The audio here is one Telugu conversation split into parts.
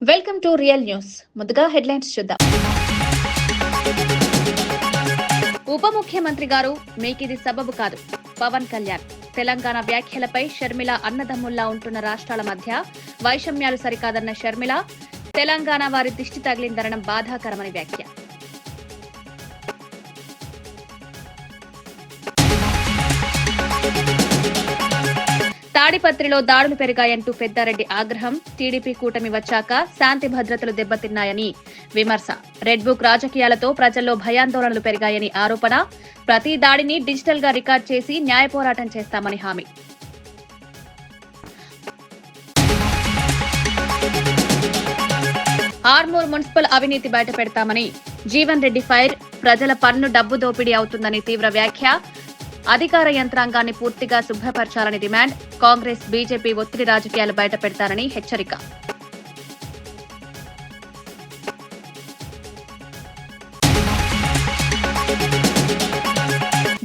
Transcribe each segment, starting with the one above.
Welcome to real news. ముందుగా హెడ్లైన్స్ చూద్దాం. ఉప ముఖ్యమంత్రి గారు మీకిది సబబు కాదు. పవన్ కళ్యాణ్ తెలంగాణ వ్యాఖ్యలపై షర్మిల అన్నదమ్ముల్లా ఉంటున్న రాష్ట్రాల మధ్య వైషమ్యాలు సరికాదన్న షర్మిల, తెలంగాణ వారి దిష్టి తగిలిందనడం బాధాకరమని వ్యాఖ్య. తాడిపత్రిలో దాడులు పెరిగాయంటూ పెద్దారెడ్డి ఆగ్రహం. టీడీపీ కూటమి వచ్చాక శాంతి భద్రతలు దెబ్బతిన్నాయని విమర్శ. రెడ్ బుక్ రాజకీయాలతో ప్రజల్లో భయాందోళనలు పెరిగాయని ఆరోపణ. ప్రతి దాడిని డిజిటల్ గా రికార్డ్ చేసి న్యాయ పోరాటం చేస్తామని హామీ. ఆర్మూర్ మున్సిపల్ అవినీతి బయటపెడతామని జీవన్ రెడ్డి ఫైర్. ప్రజల పన్ను డబ్బు దోపిడీ అవుతుందని తీవ్ర వ్యాఖ్య. అధికార యంత్రాంగాన్ని పూర్తిగా శుభ్రపరచాలని డిమాండ్. కాంగ్రెస్ బీజేపీ ఒత్తిడి రాజకీయాలు బయటపెడతారని హెచ్చరిక.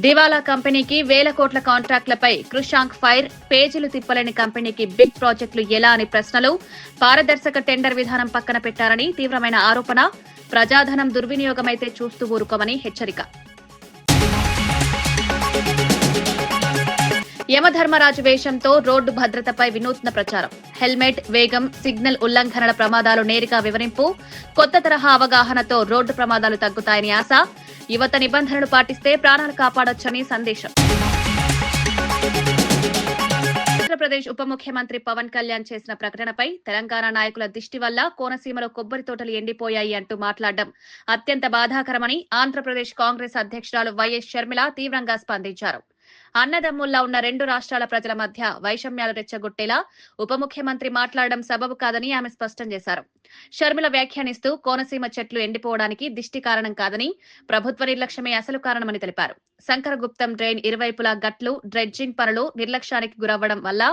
దివాలా కంపెనీకి వేల కోట్ల కాంట్రాక్టులపై కృషాంక్ ఫైర్. పేజీలు తిప్పలేని కంపెనీకి బిగ్ ప్రాజెక్టులు ఎలా అని ప్రశ్నలు. పారదర్శక టెండర్ విధానం పక్కన పెట్టారని తీవ్రమైన ఆరోపణ. ప్రజాధనం దుర్వినియోగమైతే చూస్తూ ఊరుకోమని హెచ్చరిక. యమధర్మరాజు వేషంతో రోడ్డు భద్రతపై వినూత్న ప్రచారం. హెల్మెట్, వేగం, సిగ్నల్ ఉల్లంఘనల ప్రమాదాలు నేరుగా వివరింపు. కొత్త తరహా అవగాహనతో రోడ్డు ప్రమాదాలు తగ్గుతాయని ఆశ. యువత నిబంధనలు పాటిస్తే ప్రాణాలు కాపాడొచ్చని సందేశం. ఆంధ్రప్రదేశ్ ఉప ముఖ్యమంత్రి పవన్ కళ్యాణ్ చేసిన ప్రకటనపై తెలంగాణ నాయకుల దిష్టి వల్ల కోనసీమలో కొబ్బరి తోటలు ఎండిపోయాయి అంటూ మాట్లాడడం అత్యంత బాధాకరమని ఆంధ్రప్రదేశ్ కాంగ్రెస్ అధ్యక్షురాలు వైఎస్ షర్మిల తీవ్రంగా స్పందించారు. అన్నదమ్ముల్లా ఉన్న రెండు రాష్ట్రాల ప్రజల మధ్య వైషమ్యాలు రెచ్చగొట్టేలా ఉప ముఖ్యమంత్రి మాట్లాడడం సబబు కాదని ఆమె స్పష్టం చేశారు. షర్మిల వ్యాఖ్యానిస్తూ కోనసీమ చెట్లు ఎండిపోవడానికి దిష్టి కారణం కాదని, ప్రభుత్వ నిర్లక్ష్యమే అసలు కారణమని తెలిపారు. శంకరగుప్తం డ్రైన్ ఇరువైపులా గట్లు, డ్రెడ్జింగ్ పనులు నిర్లక్ష్యానికి గురవ్వడం వల్ల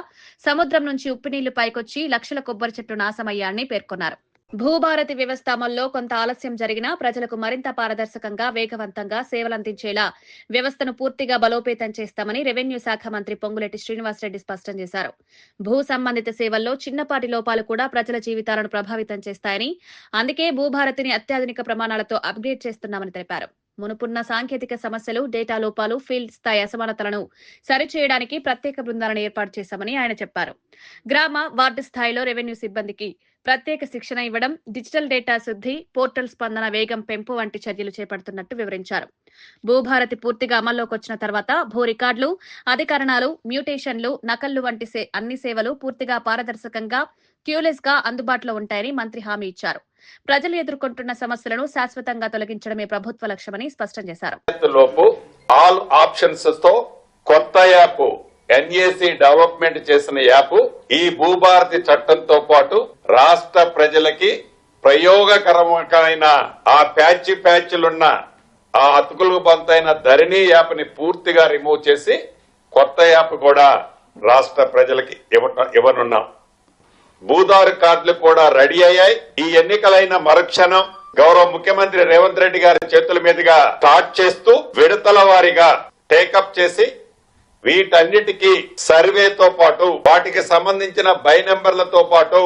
సముద్రం నుంచి ఉప్పునీళ్లు పైకొచ్చి లక్షల కొబ్బరి చెట్లు నాశమయ్యాయని పేర్కొన్నారు. భూభారతి వ్యవస్థ అమల్లో కొంత ఆలస్యం జరిగినా ప్రజలకు మరింత పారదర్శకంగా, వేగవంతంగా సేవలందించేలా వ్యవస్థను పూర్తిగా బలోపేతం చేస్తామని రెవెన్యూ శాఖ మంత్రి పొంగులేటి శ్రీనివాసరెడ్డి స్పష్టం చేశారు. భూ సంబంధిత సేవల్లో చిన్నపాటి లోపాలు కూడా ప్రజల జీవితాలను ప్రభావితం చేస్తాయని, అందుకే భూభారతిని అత్యాధునిక ప్రమాణాలతో అప్గ్రేడ్ చేస్తున్నామని తెలిపారు. మునుపున్న సాంకేతిక సమస్యలు, డేటా లోపాలు, ఫీల్డ్ స్థాయి అసమానతలను సరిచేయడానికి ప్రత్యేక బృందాలను ఏర్పాటు చేశామని ఆయన చెప్పారు. గ్రామ, వార్డు స్థాయిలో రెవెన్యూ సిబ్బందికి ప్రత్యేక శిక్షణ ఇవ్వడం, డిజిటల్ డేటా శుద్ధి, పోర్టల్ స్పందన వేగం పెంపు వంటి చర్యలు చేపడుతున్నట్టు వివరించారు. భూభారతి పూర్తిగా అమల్లోకి వచ్చిన తర్వాత భూ రికార్డులు, అధికరణాలు, మ్యూటేషన్లు, నకళ్లు వంటి అన్ని సేవలు పూర్తిగా పారదర్శకంగా, క్యూలెస్ గా అందుబాటులో ఉంటాయని మంత్రి హామీ ఇచ్చారు. ప్రజలు ఎదుర్కొంటున్న సమస్యలను శాశ్వతంగా తొలగించడమే ప్రభుత్వ లక్ష్యమని స్పష్టం చేశారు. ఆల్ ఆప్షన్స్ తో కొత్త యాప్ ఎన్ఏసి డెవలప్మెంట్ చేసిన యాప్ ఈ భూభారతి చట్టంతో పాటు రాష్ట్ర ప్రజలకి ప్రయోగకరమైన ఆ ప్యాచ్లున్న ఆ అతుకులకు బంతైన ధరణి యాప్ ని పూర్తిగా రిమూవ్ చేసి కొత్త యాప్ కూడా రాష్ట్ర ప్రజలకి ఇవ్వనున్నాం. భూదారు కార్డులు కూడా రెడీ అయ్యాయి. ఈ ఎన్నికలైన మరుక్షణం గౌరవ ముఖ్యమంత్రి రేవంత్ రెడ్డి గారి చేతుల మీదుగా స్టార్ట్ చేస్తూ విడతల వారీగా టేకప్ చేసి వీటన్నిటికీ సర్వేతో పాటు వాటికి సంబంధించిన బై నెంబర్లతో పాటు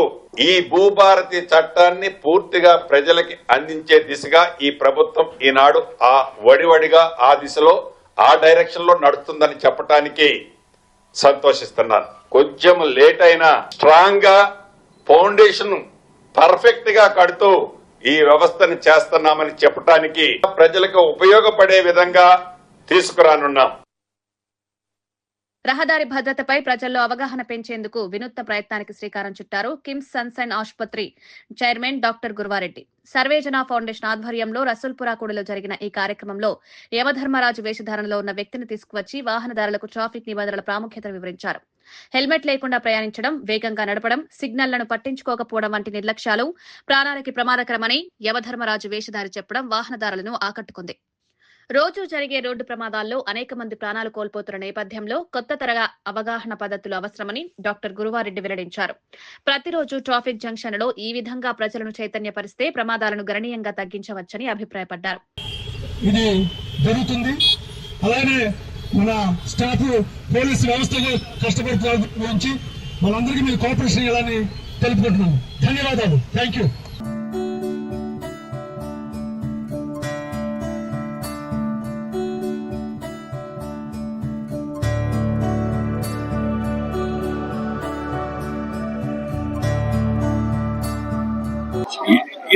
ఈ భూభారతి చట్టాన్ని పూర్తిగా ప్రజలకి అందించే దిశగా ఈ ప్రభుత్వం ఈనాడు ఆ వడివడిగా ఆ దిశలో ఆ డైరెక్షన్ లో నడుస్తుందని చెప్పడానికి సంతోషిస్తున్నాను. కొంచెం లేట్ అయినా స్ట్రాంగ్ గా ఫౌండేషన్ పర్ఫెక్ట్ గా కడుతూ ఈ వ్యవస్థను చేస్తున్నామని చెప్పడానికి ప్రజలకు ఉపయోగపడే విధంగా తీసుకురానున్నాం. రహదారి భద్రతపై ప్రజల్లో అవగాహన పెంచేందుకు వినూత్న ప్రయత్నానికి శ్రీకారం చుట్టారు కిమ్స్ సన్షైన్ ఆసుపత్రి చైర్మన్ డాక్టర్ గురువారెడ్డి. సర్వేజన ఫౌండేషన్ ఆధ్వర్యంలో రసూల్పురాకూడలో జరిగిన ఈ కార్యక్రమంలో యమధర్మరాజు వేషధారణలో ఉన్న వ్యక్తిని తీసుకువచ్చి వాహనదారులకు ట్రాఫిక్ నిబంధనల ప్రాముఖ్యతను వివరించారు. హెల్మెట్ లేకుండా ప్రయాణించడం, వేగంగా నడపడం, సిగ్నల్లను పట్టించుకోకపోవడం వంటి నిర్లక్ష్యాలు ప్రాణాలకి ప్రమాదకరమని యమధర్మరాజు వేషధారి చెప్పడం వాహనదారులను ఆకట్టుకుంది. రోజు జరిగే రోడ్డు ప్రమాదాల్లో అనేక మంది ప్రాణాలు కోల్పోతున్న నేపథ్యంలో కొత్త తరహా అవగాహన పద్ధతులు అవసరమని డాక్టర్ గురువారెడ్డి వెల్లడించారు. ప్రతిరోజు ట్రాఫిక్ జంక్షన్లలో ఈ విధంగా ప్రజలను చైతన్యపరిస్తే ప్రమాదాలను గణనీయంగా తగ్గించవచ్చని అభిప్రాయపడ్డారు. ఇది జరుగుతుంది. అలాగే మన స్టాఫ్ పోలీసు వ్యవస్థలో కష్టపడుతున్న గురించి వాళ్ళందరికీ మీరు కోఆపరేషన్ ఇవ్వాలని తెలుపుకుంటున్నాము. ధన్యవాదాలు. Thank you.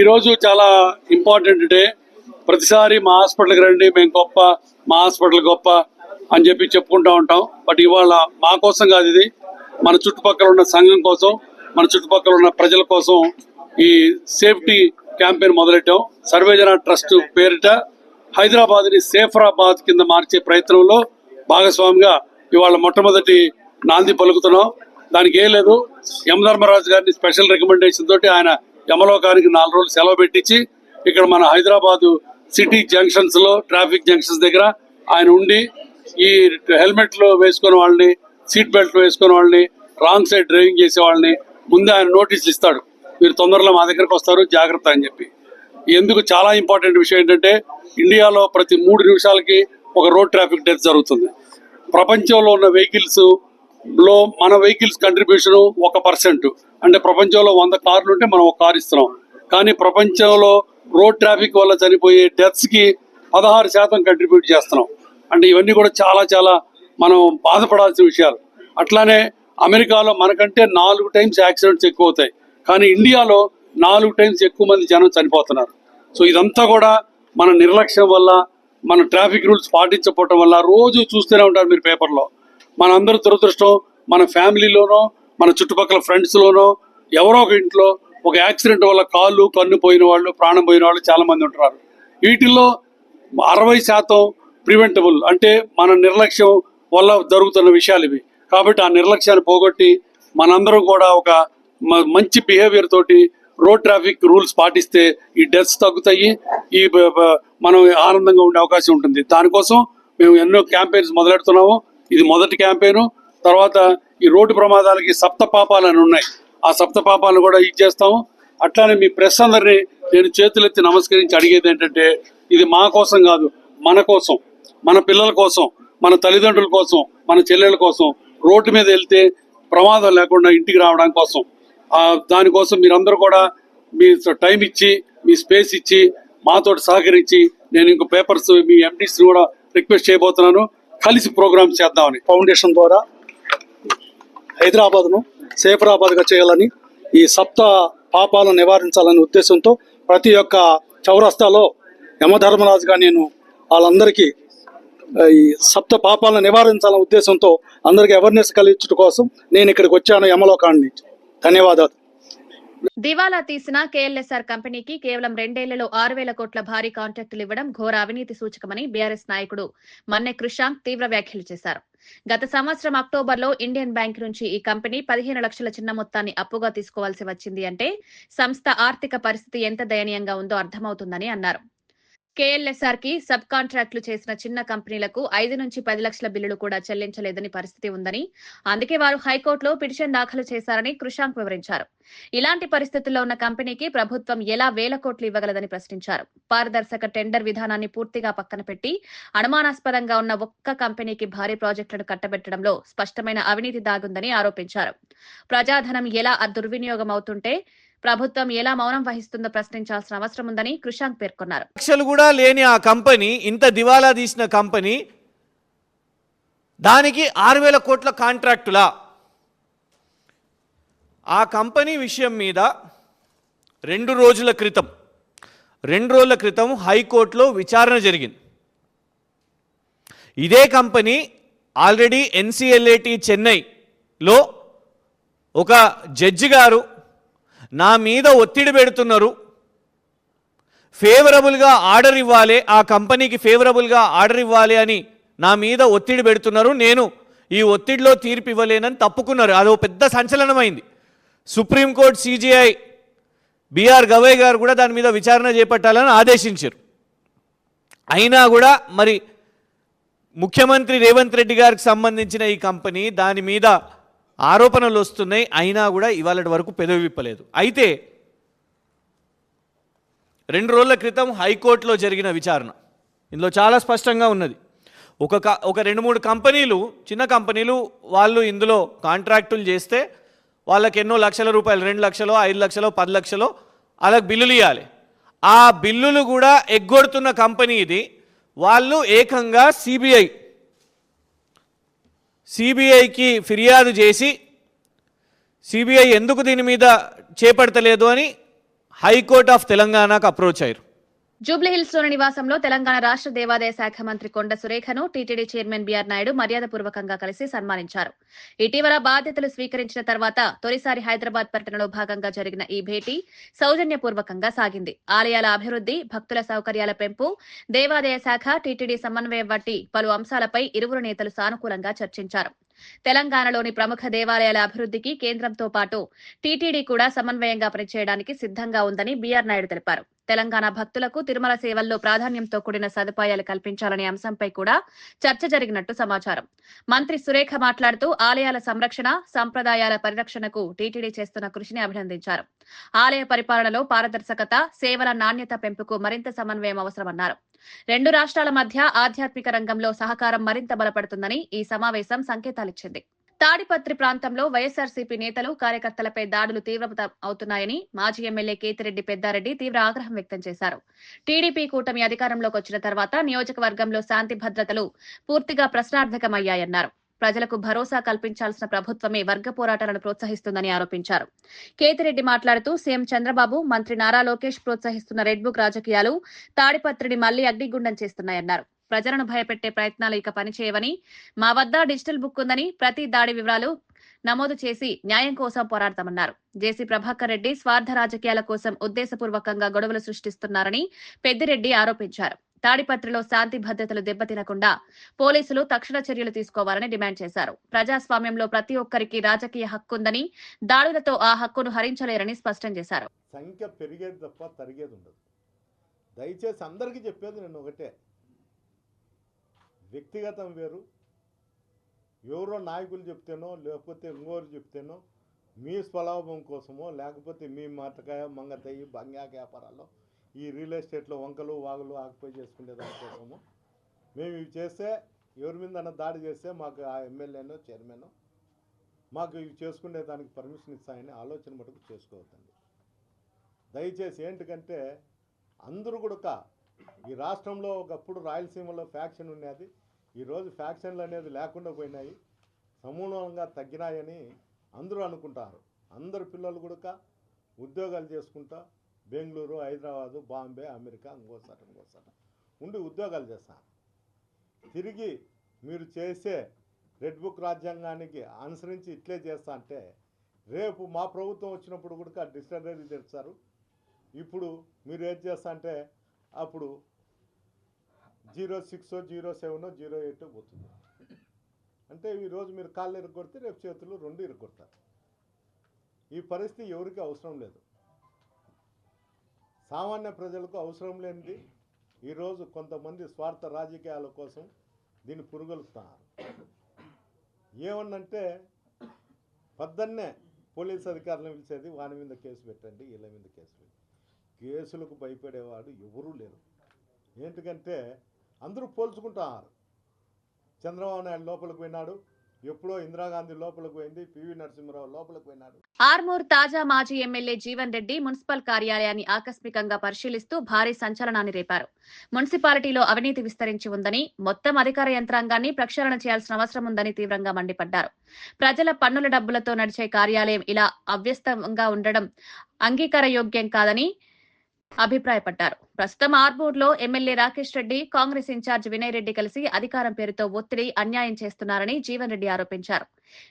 ఈరోజు చాలా ఇంపార్టెంట్ డే. ప్రతిసారి మా హాస్పిటల్కి రండి, మేము గొప్ప, మా హాస్పిటల్ గొప్ప అని చెప్పి చెప్పుకుంటూ ఉంటాం. బట్ ఇవాళ మా కోసం కాదు, ఇది మన చుట్టుపక్కల ఉన్న సంఘం కోసం, మన చుట్టుపక్కల ఉన్న ప్రజల కోసం ఈ సేఫ్టీ క్యాంపెయిన్ మొదలెట్టాం. సర్వేజన ట్రస్ట్ పేరిట హైదరాబాద్ని సేఫరాబాద్ కింద మార్చే ప్రయత్నంలో భాగస్వామిగా ఇవాళ మొట్టమొదటి నాంది పలుకుతున్నాం. దానికి ఏం లేదు, యమధర్మరాజు గారిని స్పెషల్ రికమెండేషన్ తోటి ఆయన యమలోకానికి 4 రోజులు సెలవు పెట్టించి ఇక్కడ మన హైదరాబాదు సిటీ జంక్షన్స్ లో, ట్రాఫిక్ జంక్షన్స్ దగ్గర ఆయన ఉండి ఈ హెల్మెట్లు వేసుకునే వాళ్ళని, సీట్ బెల్ట్ వేసుకునే వాళ్ళని, రాంగ్ సైడ్ డ్రైవింగ్ చేసే వాళ్ళని ముందే ఆయన నోటీసులు ఇస్తాడు, మీరు తొందరలో మా దగ్గరకు వస్తారు, జాగ్రత్త అని చెప్పి. ఎందుకు చాలా ఇంపార్టెంట్ విషయం ఏంటంటే ఇండియాలో ప్రతి 3 నిమిషాలకి ఒక రోడ్ ట్రాఫిక్ డెత్ జరుగుతుంది. ప్రపంచంలో ఉన్న వెహికల్స్ లో మన వెహికల్స్ కంట్రిబ్యూషన్ 1%. అంటే ప్రపంచంలో 100 కార్లు ఉంటే మనం 1 కారు ఇస్తున్నాం. కానీ ప్రపంచంలో రోడ్ ట్రాఫిక్ వల్ల చనిపోయే డెత్స్ కి 16% కంట్రిబ్యూట్ చేస్తున్నాం. అంటే ఇవన్నీ కూడా చాలా చాలా మనం బాధపడాల్సిన విషయాలు. అట్లానే అమెరికాలో మనకంటే 4 టైమ్స్ యాక్సిడెంట్స్ ఎక్కువ అవుతాయి, కానీ ఇండియాలో 4 టైమ్స్ ఎక్కువ మంది జనం చనిపోతున్నారు. సో ఇదంతా కూడా మన నిర్లక్ష్యం వల్ల, మన ట్రాఫిక్ రూల్స్ పాటించకపోవటం వల్ల. రోజు చూస్తూనే ఉంటారు మీరు పేపర్లో. మనందరూ దురదృష్టం, మన ఫ్యామిలీలోనో, మన చుట్టుపక్కల ఫ్రెండ్స్లోనో ఎవరో ఒక ఇంట్లో ఒక యాక్సిడెంట్ వల్ల కాళ్ళు, కన్ను పోయిన వాళ్ళు, ప్రాణం పోయిన వాళ్ళు చాలా మంది ఉంటున్నారు. వీటిల్లో 60% ప్రివెంటబుల్, అంటే మన నిర్లక్ష్యం వల్ల జరుగుతున్న విషయాలు ఇవి. కాబట్టి ఆ నిర్లక్ష్యాన్ని పోగొట్టి మనందరం కూడా ఒక మంచి బిహేవియర్ తోటి రోడ్ ట్రాఫిక్ రూల్స్ పాటిస్తే ఈ డెత్స్ తగ్గుతాయి, ఈ మనం ఆనందంగా ఉండే అవకాశం ఉంటుంది. దానికోసం మేము ఎన్నో క్యాంపెయిన్స్ మొదలెడుతున్నాము. ఇది మొదటి క్యాంపెయిన్. తర్వాత ఈ రోడ్డు ప్రమాదాలకి 7 పాపాలు అని ఉన్నాయి, ఆ 7 పాపాలను కూడా ఇచ్చేస్తాము. అట్లానే మీ ప్రెస్ అందరినీ నేను చేతులెత్తి నమస్కరించి అడిగేది ఏంటంటే, ఇది మా కోసం కాదు, మన కోసం, మన పిల్లల కోసం, మన తల్లిదండ్రుల కోసం, మన చెల్లెల కోసం, రోడ్డు మీద వెళ్తే ప్రమాదం లేకుండా ఇంటికి రావడం కోసం. దానికోసం మీరందరూ కూడా మీ టైం ఇచ్చి, మీ స్పేస్ ఇచ్చి, మాతో సహకరించి, నేను ఇంకో పేపర్స్ మీ ఎండీస్ కూడా రిక్వెస్ట్ చేయబోతున్నాను, కలిసి ప్రోగ్రామ్స్ చేద్దామని. ఫౌండేషన్ ద్వారా హైదరాబాద్ను సేఫరాబాద్గా చేయాలని, ఈ 7 పాపాలను నివారించాలనే ఉద్దేశంతో ప్రతి ఒక్క చౌరస్తాలో యమధర్మరాజుగా నేను వాళ్ళందరికీ ఈ 7 పాపాలను నివారించాలనే ఉద్దేశంతో అందరికీ అవేర్నెస్ కలిగించడం కోసం నేను ఇక్కడికి వచ్చాను, యమలోకాన్ని. ధన్యవాదాలు. దివాలా తీసిన కేఎల్ఎస్ఆర్ కంపెనీకి కేవలం 2 ఏళ్లలో 6,000 కోట్ల భారీ కాంట్రాక్టులు ఇవ్వడం ఘోర అవినీతి సూచకమని బీఆర్ఎస్ నాయకుడు మన్నె కృషాంక్ తీవ్ర వ్యాఖ్యలు చేశారు. గత సంవత్సరం అక్టోబర్లో ఇండియన్ బ్యాంక్ నుంచి ఈ కంపెనీ 15 లక్షల చిన్న మొత్తాన్ని అప్పుగా తీసుకోవాల్సి వచ్చింది అంటే సంస్థ ఆర్థిక పరిస్థితి ఎంత దయనీయంగా ఉందో అర్థమవుతుందని అన్నారు. కేఎల్ఎస్ఆర్ కి సబ్ కాంట్రాక్టులు చేసిన చిన్న కంపెనీలకు 5 నుంచి 10 లక్షల బిల్లులు కూడా చెల్లించలేదని పరిస్థితి ఉందని, అందుకే వారు హైకోర్టులో పిటిషన్ దాఖలు చేశారని కృషాంక్ వివరించారు. ఇలాంటి పరిస్థితుల్లో ఉన్న కంపెనీకి ప్రభుత్వం ఎలా 1,000 కోట్లు ఇవ్వగలదని ప్రశ్నించారు. పారదర్శక టెండర్ విధానాన్ని పూర్తిగా పక్కన పెట్టి అనుమానాస్పదంగా ఉన్న ఒక్క కంపెనీకి భారీ ప్రాజెక్టులను కట్టబెట్టడంలో స్పష్టమైన అవినీతి దాగుందని ఆరోపించారు. ప్రజాధనం ఎలా దుర్వినియోగం అవుతుంటే ప్రభుత్వం ఎలా మౌనం వహిస్తుందో ప్రశ్నించాల్సిన అవసరం ఉందని కృషాంక్ పేర్కొన్నారు. లక్షలు కూడా లేని ఆ కంపెనీ, ఇంత దివాలా తీసిన కంపెనీ, దానికి 6,000 కోట్ల కాంట్రాక్టులా? ఆ కంపెనీ విషయం మీద 2 రోజుల క్రితం హైకోర్టులో విచారణ జరిగింది. ఇదే కంపెనీ ఆల్రెడీ ఎన్సిఎల్ఏటి చెన్నైలో ఒక జడ్జి గారు నా మీద ఒత్తిడి పెడుతున్నారు, ఫేవరబుల్గా ఆర్డర్ ఇవ్వాలి, ఆ కంపెనీకి ఫేవరబుల్గా ఆర్డర్ ఇవ్వాలి అని నా మీద ఒత్తిడి పెడుతున్నారు, నేను ఈ ఒత్తిడిలో తీర్పు ఇవ్వలేనని తప్పుకున్నారు. అదో పెద్ద సంచలనమైంది. సుప్రీంకోర్టు సిజిఐ బిఆర్ గవై గారు కూడా దాని మీద విచారణ చేపట్టాలని ఆదేశించారు. అయినా కూడా మరి ముఖ్యమంత్రి రేవంత్ రెడ్డి గారికి సంబంధించిన ఈ కంపెనీ, దాని మీద ఆరోపణలు వస్తున్నాయి, అయినా కూడా ఇవాళ వరకు పెదవి విప్పలేదు. అయితే 2 రోజుల క్రితం హైకోర్టులో జరిగిన విచారణ ఇందులో చాలా స్పష్టంగా ఉన్నది. ఒక 2-3 కంపెనీలు, చిన్న కంపెనీలు, వాళ్ళు ఇందులో కాంట్రాక్టులు చేస్తే వాళ్ళకి ఎన్నో లక్షల రూపాయలు, 2 లక్షలు, 5 లక్షలు, 10 లక్షలు వాళ్ళకి బిల్లులు ఇవ్వాలి. ఆ బిల్లులు కూడా ఎగ్గొడుతున్న కంపెనీ ఇది. వాళ్ళు ఏకంగా సిబిఐకి ఫిర్యాదు చేసి సిబిఐ ఎందుకు దీని మీద చేపడతలేదు అని హైకోర్ట్ ఆఫ్ తెలంగాణకు అప్రోచ్ అయ్యారు. జూబ్లీహిల్స్ లోని నివాసంలో తెలంగాణ రాష్ట్ర దేవాదాయ శాఖ మంత్రి కొండ సురేఖను టీటీడీ చైర్మన్ బీఆర్ నాయుడు మర్యాదపూర్వకంగా కలిసి సన్మానించారు. ఇటీవల బాధ్యతలు స్వీకరించిన తర్వాత తొలిసారి హైదరాబాద్ పర్యటనలో భాగంగా జరిగిన ఈ భేటీ సౌజన్యపూర్వకంగా సాగింది. ఆలయాల అభివృద్ధి, భక్తుల సౌకర్యాల పెంపు, దేవాదాయ శాఖ, టీటీడీ సమన్వయం వంటి పలు అంశాలపై ఇరువురు నేతలు సానుకూలంగా చర్చించారు. తెలంగాణలోని ప్రముఖ దేవాలయాల అభివృద్ధికి కేంద్రంతో పాటు టీటీడీ కూడా సమన్వయంగా పనిచేయడానికి సిద్ధంగా ఉందని బీఆర్ నాయుడు తెలిపారు. తెలంగాణ భక్తులకు తిరుమల సేవల్లో ప్రాధాన్యంతో కూడిన సదుపాయాలు కల్పించాలనే అంశంపై కూడా చర్చ జరిగినట్టు సమాచారం. మంత్రి సురేఖ మాట్లాడుతూ ఆలయాల సంరక్షణ, సంప్రదాయాల పరిరక్షణకు టీటీడీ చేస్తున్న కృషిని అభినందించారు. ఆలయ పరిపాలనలో పారదర్శకత, సేవల నాణ్యత పెంపుకు మరింత సమన్వయం అవసరమన్నారు. 2 రాష్ట్రాల మధ్య ఆధ్యాత్మిక రంగంలో సహకారం మరింత బలపడుతుందని ఈ సమావేశం సంకేతాలిచ్చింది. తాడిపత్రి ప్రాంతంలో వైఎస్ఆర్సీపీ నేతలు, కార్యకర్తలపై దాడులు తీవ్రతరం అవుతున్నాయని మాజీ ఎమ్మెల్యే కేతిరెడ్డి పెద్దారెడ్డి తీవ్ర ఆగ్రహం వ్యక్తం చేశారు. టీడీపీ కూటమి అధికారంలోకి వచ్చిన తర్వాత నియోజకవర్గంలో శాంతి భద్రతలు పూర్తిగా ప్రశ్నార్థకమయ్యాయన్నారు. ప్రజలకు భరోసా కల్పించాల్సిన ప్రభుత్వమే వర్గ పోరాటాలను ప్రోత్సహిస్తుందని ఆరోపించారు. కేతిరెడ్డి మాట్లాడుతూ సీఎం చంద్రబాబు, మంత్రి నారా లోకేష్ ప్రోత్సహిస్తున్న రెడ్ బుక్ రాజకీయాలు తాడిపత్రిని మళ్లీ అగ్నిగుండం చేస్తున్నాయన్నారు. ప్రజలను భయపెట్టే ప్రయత్నాలు ఇక పనిచేయవని, మా వద్ద డిజిటల్ బుక్ ఉందని, ప్రతి దాడి వివరాలు నమోదు చేసి న్యాయం కోసం పోరాడతామన్నారు. జేసీ ప్రభాకర్ రెడ్డి స్వార్థ రాజకీయాల కోసం ఉద్దేశపూర్వకంగా గొడవలు సృష్టిస్తున్నారని పెద్దిరెడ్డి ఆరోపించారు. తాడిపత్రిలో శాంతి భద్రతలు దెబ్బతినకుండా పోలీసులు తక్షణ చర్యలు తీసుకోవాలని డిమాండ్ చేశారు. ప్రజాస్వామ్యంలో ప్రతి ఒక్కరికి రాజకీయ హక్కుందని, దాడులతో ఆ హక్కును హరించలేరని స్పష్టం చేశారు. సంఖ్య పెరిగేది తప్ప తరిగేది ఉండదు. దయచేసి అందరికీ చెప్పేది నేను ఒకటే, వ్యక్తిగతం వేరు, ఎవరో నాయకులు చెప్తేనో లేకపోతే ఇంకోరు చెప్తేనో మీ స్వలాభం కోసమో లేకపోతే మీ మతకాయ మంగతయ్యి బంగాక వ్యాపారాల్లో ఈ రియల్ ఎస్టేట్లో వంకలు వాగులు ఆక్యుపై చేసుకునే దానికోసము మేము ఇవి చేస్తే ఎవరి మీద దాడి చేస్తే మాకు ఆ ఎమ్మెల్యేనో చైర్మన్ మాకు ఇవి చేసుకునే దానికి పర్మిషన్ ఇస్తాయని ఆలోచన మటుకు చేసుకోవద్దండి. దయచేసి ఏంటికంటే అందరూ కూడా ఈ రాష్ట్రంలో ఒకప్పుడు రాయలసీమలో ఫ్యాక్షన్ ఉన్నది, ఈరోజు ఫ్యాక్షన్లు అనేది లేకుండా పోయినాయి, సమూలంగా తగ్గినాయని అందరూ అనుకుంటారు. అందరు పిల్లలు కూడా ఉద్యోగాలు చేసుకుంటా బెంగళూరు, హైదరాబాదు, బాంబే, అమెరికా ఇంకోసారి ఉండి ఉద్యోగాలు చేస్తాను. తిరిగి మీరు చేసే రెడ్ బుక్ రాజ్యాంగానికి అనుసరించి ఇట్లే చేస్తా అంటే రేపు మా ప్రభుత్వం వచ్చినప్పుడు కూడా డిస్టర్బరీ తెస్తారు. ఇప్పుడు మీరు ఏం చేస్తా అంటే అప్పుడు 06, 07, 08 పోతుంది. అంటే ఈరోజు మీరు కాళ్ళు ఇరగొడితే రేపు చేతులు 2 ఇరగొడతారు. ఈ పరిస్థితి ఎవరికి అవసరం లేదు. సామాన్య ప్రజలకు అవసరం లేనిది ఈరోజు కొంతమంది స్వార్థ రాజకీయాల కోసం దీన్ని పురుగొలుపుతున్నారు. ఏమన్నంటే పొద్దున్నే పోలీస్ అధికారులను పిలిచేది, వాని మీద కేసు పెట్టండి, వీళ్ళ మీద కేసు పెట్టండి. కేసులకు భయపడేవాడు ఎవరూ లేరు. ఏంటికంటే అందరూ పోల్చుకుంటున్నారు. చంద్రబాబు నాయుడు లోపలికి పోయినాడు, ఎప్పుడో ఇందిరాగాంధీ లోపలికి పోయింది, పివి నరసింహరావు లోపలికి పోయినాడు. ఆర్మూర్ తాజా మాజీ ఎమ్మెల్యే జీవన్ రెడ్డి మున్సిపల్ కార్యాలయాన్ని ఆకస్మికంగా పరిశీలిస్తూ భారీ సంచలనాన్ని రేపారు. మున్సిపాలిటీలో అవినీతి విస్తరించి ఉందని, మొత్తం అధికార యంత్రాంగాన్ని ప్రక్షాళన చేయాల్సిన అవసరం ఉందని తీవ్రంగా మండిపడ్డారు. ప్రజల పన్నుల డబ్బులతో నడిచే కార్యాలయం ఇలా అవ్యస్తంగా ఉండడం అంగీకారయోగ్యం కాదని అభిప్రాయపడ్డారు. ప్రస్తుతం ఆర్మూర్లో ఎమ్మెల్యే రాకేష్ రెడ్డి, కాంగ్రెస్ ఇన్ఛార్జ్ వినయ్ రెడ్డి కలిసి అధికారం పేరుతో ఒత్తిడి, అన్యాయం చేస్తున్నారని జీవన్ రెడ్డి ఆరోపించారు.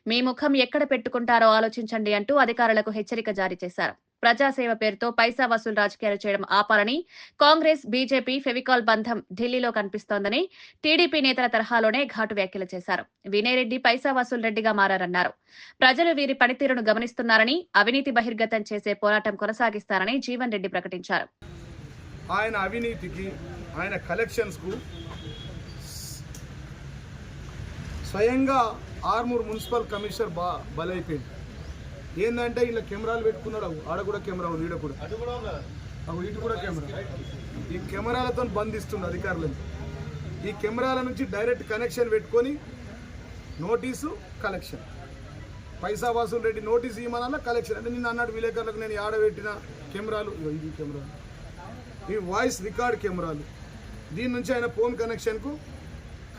మీ ముఖం ఎక్కడ పెట్టుకుంటారో ఆలోచించండి అంటూ అధికారులకు హెచ్చరిక జారీ చేశారు. ప్రజాసేవ పేరుతో పైసా వసూలు రాజకీయాలు చేయడం ఆపాలని, కాంగ్రెస్, బీజేపీ ఫెవికాల్ బంధం ఢిల్లీలో కనిపిస్తోందని టీడీపీ నేతల తరహాలోనే ఘాటు వ్యాఖ్యలు చేశారు. వినయ్ రెడ్డి పైసా వసూలు రెడ్డిగా మారారన్నారు. ప్రజలు వీరి పనితీరును గమనిస్తున్నారని, అవినీతి బహిర్గతం చేసే పోరాటం కొనసాగిస్తారని జీవన్ రెడ్డి ప్రకటించారు. ఆయన అవినీతికి, ఆయన కలెక్షన్స్కు స్వయంగా ఆర్మూర్ మున్సిపల్ కమిషనర్ బలైపోయింది. ఏంటంటే ఇలా కెమెరాలు పెట్టుకున్నాడు, ఆడ కూడా కెమెరా ఉంది, ఈడ కూడా ఇటు కూడా కెమెరా. ఈ కెమెరాలతో బంధిస్తుంది అధికారులను. ఈ కెమెరాల నుంచి డైరెక్ట్ కనెక్షన్ పెట్టుకొని నోటీసు, కలెక్షన్. పైసా వసూలు రెడ్డి నోటీస్ ఇవ్వమన్నా కలెక్షన్ అంటే నిన్న అన్నాడు విలేకరులకు నేను ఆడబెట్టిన కెమెరాలు ఇది కెమెరాలు ఈ వాయిస్ రికార్డ్ కెమెరాలు దీని నుంచి ఆయన ఫోన్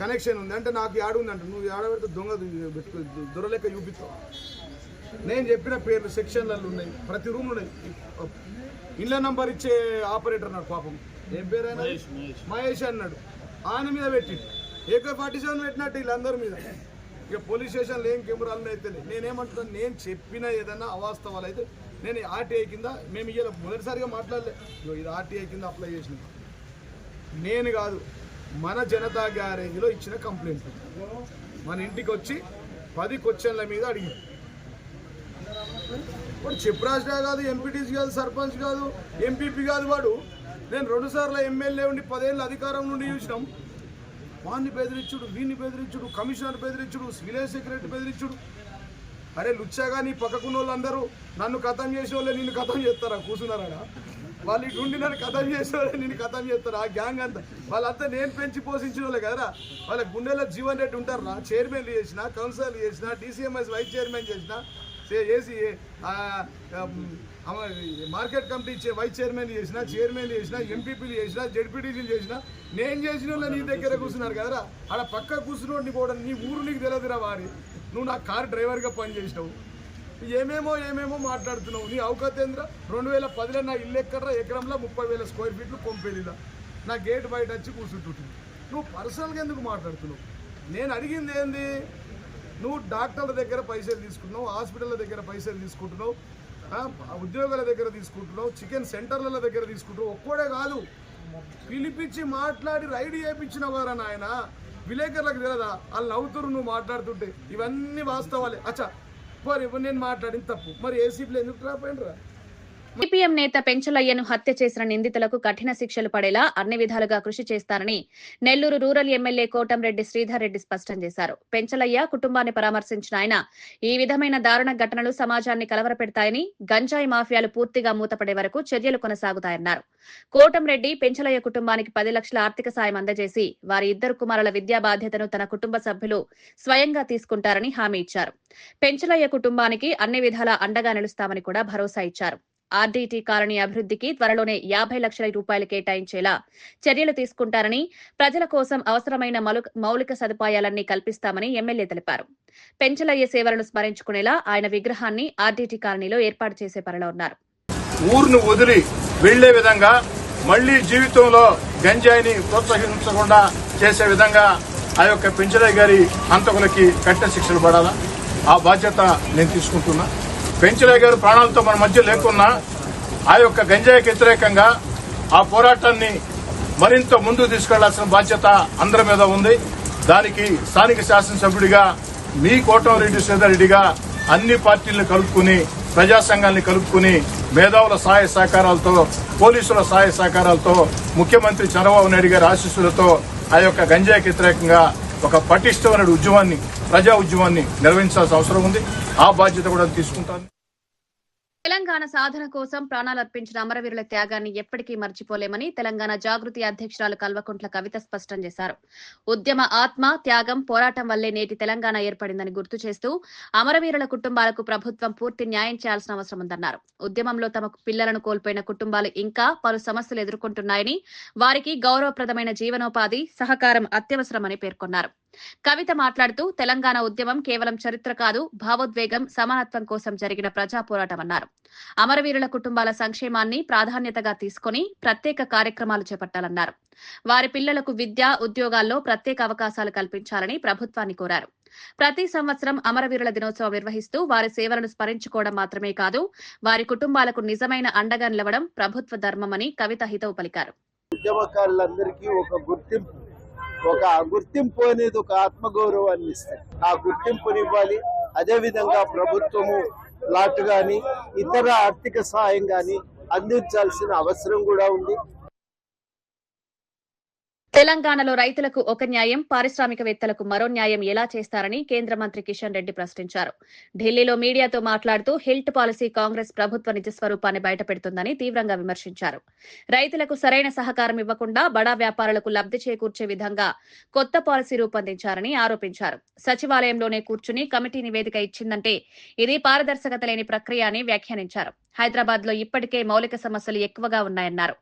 కనెక్షన్ ఉంది అంటే నాకు యాడ్ ఉందంట నువ్వు ఆడబెడితే దొంగ పెట్టుకో దొరలేక చూపిస్తావు. నేను చెప్పిన పేర్లు సెక్షన్లలో ఉన్నాయి, ప్రతి రూమ్ ఉన్నాయి. ఇళ్ళ నంబర్ ఇచ్చే ఆపరేటర్ అన్నాడు పాపం, ఏం పేరైనా మహేష్ అన్నాడు, ఆయన మీద పెట్టి AK-47 పెట్టినట్టు వీళ్ళందరి మీద. ఇక పోలీస్ స్టేషన్లో ఏం కెమెరాలు అయితే నేనేమంటున్నాను, నేను చెప్పిన ఏదైనా అవాస్తవాలు అయితే నేను RTI కింద మేము ఇవాళ మొదటిసారిగా మాట్లాడలే, ఇది RTI కింద అప్లై చేసిన నేను కాదు, మన జనతా గ్యారేజ్లో ఇచ్చిన కంప్లైంట్. మన ఇంటికి వచ్చి 10 క్వశ్చన్ల మీద అడిగి వాడు చెప్పురాజా కాదు, ఎంపీటీసీ కాదు, సర్పంచ్ కాదు, ఎంపీపీ కాదు వాడు. నేను 2 సార్లు ఎమ్మెల్యే ఉండి 10 ఏళ్ళ అధికారం నుండి చూసినాం. వాడిని బెదిరించుడు, వీడిని బెదిరించుడు, కమిషనర్ బెదిరించుడు, విలేజ్ సెక్రటరీ బెదిరించుడు. అరే లుచ్చాగా నీ పక్కకున్న వాళ్ళందరూ నన్ను ఖతం చేసే వాళ్ళే నిన్ను ఖతం చేస్తారా? కూర్చున్నారా వాళ్ళు ఇటు ఉండి నన్ను ఖతం చేసే వాళ్ళే నిన్ను ఖతం చేస్తారా? ఆ గ్యాంగ్ అంతా వాళ్ళంతా నేను పెంచి పోషించిన వాళ్ళే కదరా. వాళ్ళ గుండెలో జీవన్ రెడ్డి ఉంటారా? చైర్మన్లు చేసిన, కౌన్సిలర్లు చేసిన, DCMS వైస్ చైర్మన్ చేసిన, చేసి మార్కెట్ కమిటీ వైస్ చైర్మన్ చేసిన, చైర్మన్లు చేసిన, ఎంపీపీలు చేసిన, జడ్పీటీసీలు చేసిన, నేను చేసిన వాళ్ళు నీ దగ్గర కూర్చున్నారు కదరా. ఆడ పక్క కూర్చున్నోడిని కూడా నీ ఊరు నీకు తెలియదురా వారి. నువ్వు నా కార్ డ్రైవర్గా పనిచేసినావు, ఏమేమో మాట్లాడుతున్నావు. నీ అవకాశేంద్ర 2010లో నా ఇల్లు ఎక్కడరా, ఎకరంలో 30,000 స్క్వేర్ ఫీట్లు కొంపెలిలా నా గేట్ బయట వచ్చి కూర్చుంటుంటుంది. నువ్వు పర్సనల్గా ఎందుకు మాట్లాడుతున్నావు? నేను అడిగింది ఏంది, నువ్వు డాక్టర్ల దగ్గర పైసలు తీసుకుంటున్నావు, హాస్పిటల్ల దగ్గర పైసలు తీసుకుంటున్నావు, ఉద్యోగాల దగ్గర తీసుకుంటున్నావు, చికెన్ సెంటర్ల దగ్గర తీసుకుంటున్నావు. ఒక్కడే కాదు, పిలిపించి మాట్లాడి రైడ్ చేయించిన వారా నాయన. విలేకరులకు తెలియదా? వాళ్ళు నవ్వుతురు నువ్వు మాట్లాడుతుంటే. ఇవన్నీ వాస్తవాలే. అచ్చా మరి నేను మాట్లాడింది తప్పు, మరి ఏసీపీలు ఎందుకు రాపోయినరా? సిపిఎం నేత పెంచలయ్యను హత్య చేసిన నిందితులకు కఠిన శిక్షలు పడేలా అన్ని విధాలుగా కృషి చేస్తారని నెల్లూరు రూరల్ ఎమ్మెల్యే కోటంరెడ్డి శ్రీధర్ రెడ్డి స్పష్టం చేశారు. పెంచలయ్య కుటుంబాన్ని పరామర్శించిన ఆయన ఈ విధమైన దారుణ ఘటనలు సమాజాన్ని కలవరపెడతాయని, గంజాయి మాఫియాలు పూర్తిగా మూతపడే వరకు చర్యలు కొనసాగుతాయన్నారు. కోటంరెడ్డి పెంచలయ్య కుటుంబానికి 10 లక్షల ఆర్థిక సాయం అందజేసి వారి 2 కుమారుల విద్యా బాధ్యతను తన కుటుంబ సభ్యులు స్వయంగా తీసుకుంటారని హామీ ఇచ్చారు. పెంచలయ్య కుటుంబానికి అన్ని విధాలా అండగా నిలుస్తామని కూడా భరోసా ఇచ్చారు. RDT కాలనీ అభివృద్ధికి త్వరలోనే 50 లక్షల రూపాయలు కేటాయించేలా చర్యలు తీసుకుంటారని, ప్రజల కోసం అవసరమైన మౌలిక సదుపాయాలన్నీ కల్పిస్తామని ఎమ్మెల్యే తెలిపారు. పెంచలయ్య సేవలను స్మరించుకునేలా ఆయన విగ్రహాన్ని RDT కాలనీలో ఏర్పాటు చేసే పనిలో ఉన్నారు. ఊరును వదిలి వెళ్లే విధంగా, మళ్లీ జీవితంలో గంజాయిని ప్రోత్సహించకుండా చేసే విధంగా ఆ యొక్క పెంచలయ్య గారి హంతకులకి కఠిన శిక్షలు పడాలా, ఆ బాధ్యత నేను తీసుకుంటున్నా. పెంచలయ్య గారు ప్రాణాలతో మన మధ్య లేకున్నా ఆ యొక్క గంజాయికి వ్యతిరేకంగా ఆ పోరాటాన్ని మరింత ముందుకు తీసుకెళ్లాల్సిన బాధ్యత అందరి మీద ఉంది. దానికి స్థానిక శాసనసభ్యుడిగా మీ కోటంరెడ్డి శ్రీధర్ రెడ్డిగా అన్ని పార్టీలను కలుపుకుని, ప్రజా సంఘాలను కలుపుకుని, మేధావుల సహాయ సహకారాలతో, పోలీసుల సహాయ సహకారాలతో, ముఖ్యమంత్రి చంద్రబాబు నాయుడు గారి ఆశీస్సులతో ఆ యొక్క గంజాయికి వ్యతిరేకంగా ఒక పటిష్టమైన ఉద్యమాన్ని, ప్రజా ఉద్యమాన్ని నిర్వహించాల్సిన అవసరం ఉంది. ఆ బాధ్యత కూడా తీసుకుంటాను. తెలంగాణ సాధన కోసం ప్రాణాలర్పించిన అమరవీరుల త్యాగాన్ని ఎప్పటికీ మర్చిపోలేమని తెలంగాణ జాగృతి అధ్యక్షురాలు కల్వకుంట్ల కవిత స్పష్టం చేశారు. ఉద్యమ ఆత్మ, త్యాగం, పోరాటం వల్లే నేటి తెలంగాణ ఏర్పడిందని గుర్తు చేస్తూ అమరవీరుల కుటుంబాలకు ప్రభుత్వం పూర్తి న్యాయం చేయాల్సిన అవసరం ఉందన్నారు. ఉద్యమంలో తమ పిల్లలను కోల్పోయిన కుటుంబాలు ఇంకా పలు సమస్యలు ఎదుర్కొంటున్నాయని, వారికి గౌరవప్రదమైన జీవనోపాధి, సహకారం అత్యవసరమని పేర్కొన్నారు. కవిత మాట్లాడుతూ తెలంగాణ ఉద్యమం కేవలం చరిత్ర కాదు, భావోద్వేగం, సమానత్వం కోసం జరిగిన ప్రజా పోరాటమన్నారు. అమరవీరుల కుటుంబాల సంక్షేమాన్ని ప్రాధాన్యతగా తీసుకుని ప్రత్యేక కార్యక్రమాలు చేపట్టాలన్నారు. వారి పిల్లలకు విద్య, ఉద్యోగాల్లో ప్రత్యేక అవకాశాలు కల్పించాలని ప్రభుత్వాన్ని కోరారు. ప్రతి సంవత్సరం అమరవీరుల దినోత్సవం నిర్వహిస్తూ వారి సేవలను స్మరించుకోవడం మాత్రమే కాదు, వారి కుటుంబాలకు నిజమైన అండగా నిలవడం ప్రభుత్వ ధర్మమని కవిత హితవు పలికారు. ఉద్యమకారులందరికీ ఒక గుర్తింపు అనేది ఒక ఆత్మగౌరవాన్ని ఇస్తుంది. ఆ గుర్తింపునివ్వాలి. అదేవిధంగా ప్రభుత్వము ప్లాట్ గాని ఇతర ఆర్థిక సహాయం గాని అందించాల్సిన అవసరం కూడా ఉంది. తెలంగాణలో రైతులకు ఒక న్యాయం, పారిశ్రామికవేత్తలకు మరో న్యాయం ఎలా చేస్తారని కేంద్ర మంత్రి కిషన్ రెడ్డి ప్రశ్నించారు. ఢిల్లీలో మీడియాతో మాట్లాడుతూ హిల్ట్ పాలసీ కాంగ్రెస్ ప్రభుత్వ నిజస్వరూపాన్ని బయటపెడుతుందని తీవ్రంగా విమర్శించారు. రైతులకు సరైన సహకారం ఇవ్వకుండా బడా వ్యాపారులకు లబ్ధి చేకూర్చే విధంగా కొత్త పాలసీ రూపొందించారని ఆరోపించారు. సచివాలయంలోనే కూర్చుని కమిటీ నివేదిక ఇచ్చిందంటే ఇది పారదర్శకత లేని ప్రక్రియ అని వ్యాఖ్యానించారు. హైదరాబాద్ లో ఇప్పటికే మౌలిక సమస్యలు ఎక్కువగా ఉన్నాయన్నారు.